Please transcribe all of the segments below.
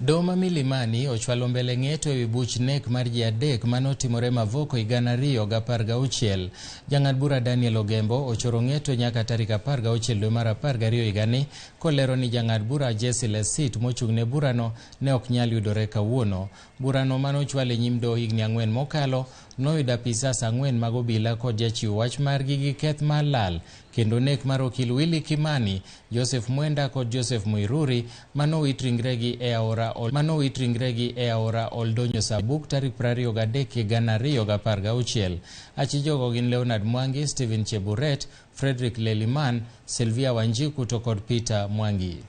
Doho ma Milimani ochwalo mbele ng'eto ewi buch nek mar ji adek manotimore Mavoko higa 2016. Jang'ad bura Daniel Ogembo ochoro ng'eto nyaka tarik 16 dwe mar 12 higani, kolero ni jang'ad bura Jesse Lesit mochung'ne burano ne ok nyal yudore kawuono. Burano manochwal e nyim doho higni 4 mokalo noyudo apisas 4 mag obila kod jachiw wach margi gi keth mar lal kendo nek mar okil Willy Kimani, Joseph Mwenda kod Joseph Muiruri manowit ringregi e aora Oldonyo Sabuk tarik 23 higa 2016. Achijogo gin Leonard Mwangi, Stephen Cheburet, Frederick Leliman, Sylvia Wanjiku to kod Peter Mwangi.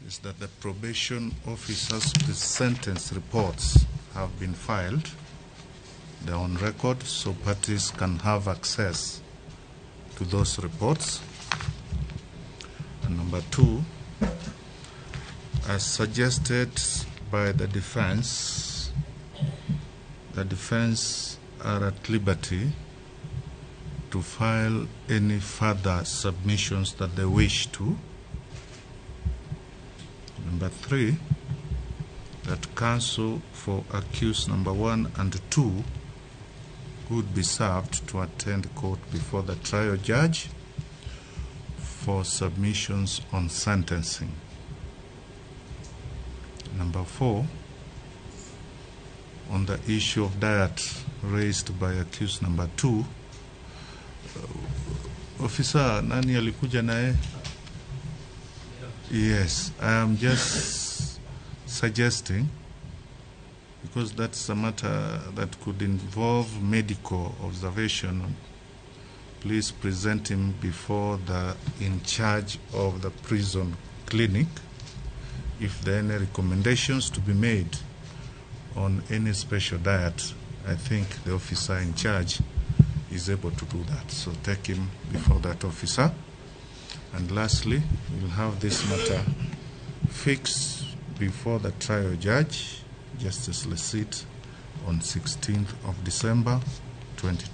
Is that the probation officer's sentence reports have been filed. They're on record, so parties can have access to those reports. And number 2, as suggested by the defense are at liberty to file any further submissions that they wish to. Number 3, that counsel for accused number 1 and 2 would be served to attend court before the trial judge for submissions on sentencing. Number 4, on the issue of diet raised by accused number 2, officer nani alikuja nae? Yes, I am just suggesting, because that's a matter that could involve medical observation, please present him before the in charge of the prison clinic. If there are any recommendations to be made on any special diet, I think the officer in charge is able to do that. So take him before that officer. And lastly, we'll have this matter fixed before the trial judge, Justice Lesit, on 16th of December 2020.